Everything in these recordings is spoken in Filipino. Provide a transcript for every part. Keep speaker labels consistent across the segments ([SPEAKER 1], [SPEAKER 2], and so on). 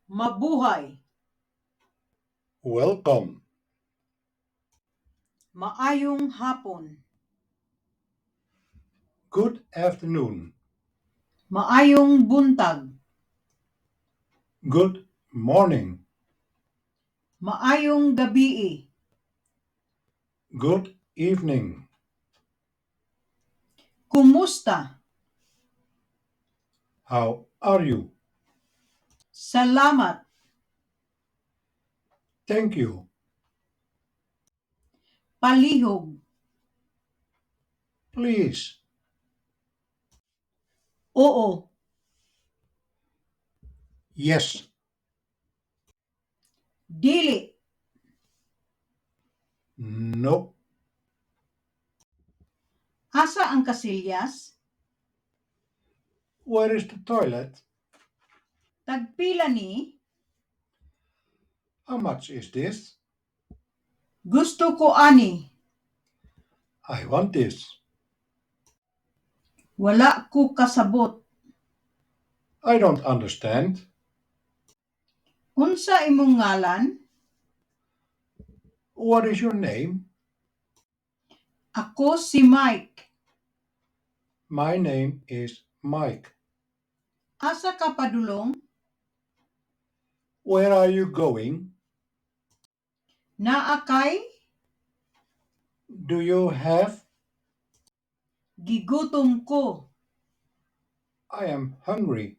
[SPEAKER 1] Mabuhay,
[SPEAKER 2] Welcome.
[SPEAKER 1] maayong hapon,
[SPEAKER 2] Good afternoon.
[SPEAKER 1] maayong buntag,
[SPEAKER 2] Good morning.
[SPEAKER 1] maayong gabii,
[SPEAKER 2] Good evening.
[SPEAKER 1] kumusta,
[SPEAKER 2] How are you?
[SPEAKER 1] salamat,
[SPEAKER 2] Thank you.
[SPEAKER 1] palihog,
[SPEAKER 2] Please.
[SPEAKER 1] oo,
[SPEAKER 2] Yes.
[SPEAKER 1] dili,
[SPEAKER 2] No.
[SPEAKER 1] asa ang kasilyas,
[SPEAKER 2] Where is the toilet?
[SPEAKER 1] tagpila ni,
[SPEAKER 2] How much is this?
[SPEAKER 1] gusto ko ani,
[SPEAKER 2] I want this.
[SPEAKER 1] wala ko kasabot,
[SPEAKER 2] I don't understand.
[SPEAKER 1] unsa imong ngalan,
[SPEAKER 2] What is your name?
[SPEAKER 1] ako si Mike,
[SPEAKER 2] My name is Mike.
[SPEAKER 1] asa ka padulong,
[SPEAKER 2] Where are you going?
[SPEAKER 1] naa kay,
[SPEAKER 2] Do you have?
[SPEAKER 1] gigutom ko,
[SPEAKER 2] I am hungry.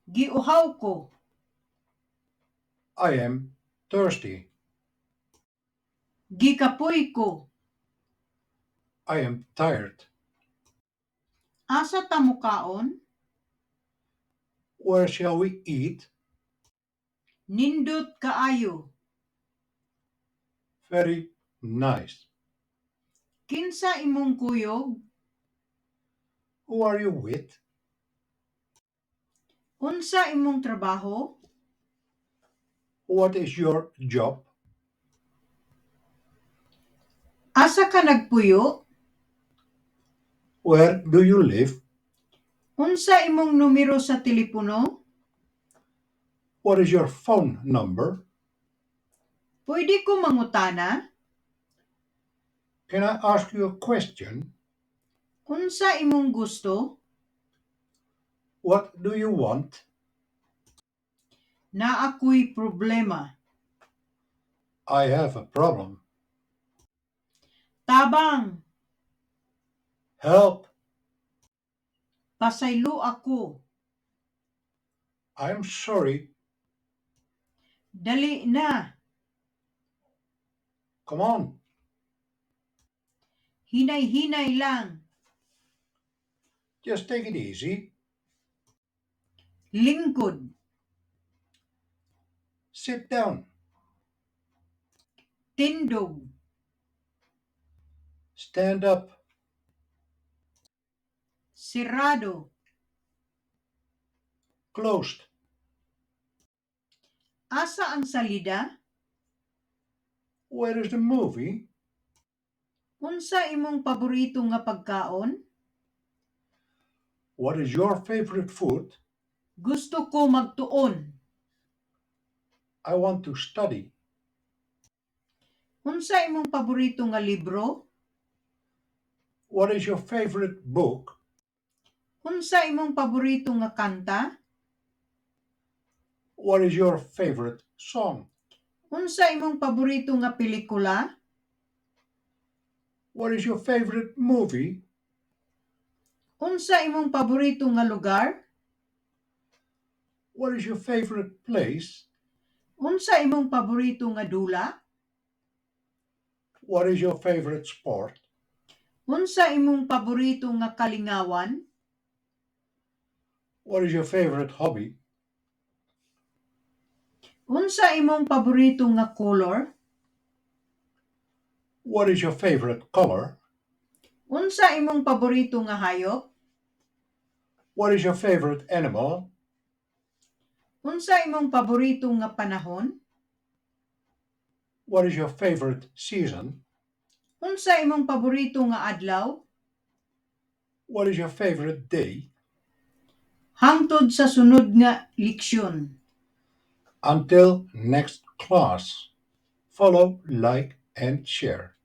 [SPEAKER 1] giuhaw ko,
[SPEAKER 2] I am thirsty.
[SPEAKER 1] gikapoy ko,
[SPEAKER 2] I am tired.
[SPEAKER 1] asa ta mukaon,
[SPEAKER 2] Where shall we eat?
[SPEAKER 1] nindot kaayo,
[SPEAKER 2] Very nice.
[SPEAKER 1] kinsa imong kuyog,
[SPEAKER 2] Who are you with?
[SPEAKER 1] unsa imong trabaho,
[SPEAKER 2] What is your job?
[SPEAKER 1] asa ka nagpuyo,
[SPEAKER 2] Where do you live?
[SPEAKER 1] unsa imong numero sa telepono,
[SPEAKER 2] What is your phone number?
[SPEAKER 1] pwede ko mangutana,
[SPEAKER 2] Can I ask you a question?
[SPEAKER 1] unsa imong gusto,
[SPEAKER 2] What do you want?
[SPEAKER 1] na ako'y problema,
[SPEAKER 2] I have a problem.
[SPEAKER 1] tabang,
[SPEAKER 2] Help!
[SPEAKER 1] pasaylo ako,
[SPEAKER 2] I'm sorry.
[SPEAKER 1] dali na,
[SPEAKER 2] Come on.
[SPEAKER 1] hinay-hinay lang,
[SPEAKER 2] Just take it easy.
[SPEAKER 1] lingkod,
[SPEAKER 2] Sit down.
[SPEAKER 1] tindog,
[SPEAKER 2] Stand up.
[SPEAKER 1] sirado,
[SPEAKER 2] Closed.
[SPEAKER 1] asa ang salida,
[SPEAKER 2] Where is the movie?
[SPEAKER 1] unsa imong paborito nga pagkaon,
[SPEAKER 2] What is your favorite food?
[SPEAKER 1] gusto ko magtuon,
[SPEAKER 2] I want to study.
[SPEAKER 1] unsa imong paborito nga libro,
[SPEAKER 2] What is your favorite book?
[SPEAKER 1] unsa imong paborito nga kanta,
[SPEAKER 2] What is your favorite song?
[SPEAKER 1] unsa imong paborito nga pelikula,
[SPEAKER 2] What is your favorite movie?
[SPEAKER 1] unsa imong paborito nga lugar,
[SPEAKER 2] What is your favorite place?
[SPEAKER 1] unsa imong paborito nga dula,
[SPEAKER 2] What is your favorite sport?
[SPEAKER 1] unsa imong paborito nga kalingawan,
[SPEAKER 2] What is your favorite hobby?
[SPEAKER 1] unsa imong paborito nga color,
[SPEAKER 2] What is your favorite color?
[SPEAKER 1] unsa imong paborito nga hayop,
[SPEAKER 2] What is your favorite animal?
[SPEAKER 1] unsa imong paborito nga panahon,
[SPEAKER 2] What is your favorite season?
[SPEAKER 1] unsa imong paborito nga adlaw,
[SPEAKER 2] What is your favorite day?
[SPEAKER 1] Hangtod sa sunod nga leksyon.
[SPEAKER 2] Until next class, follow, like, and share.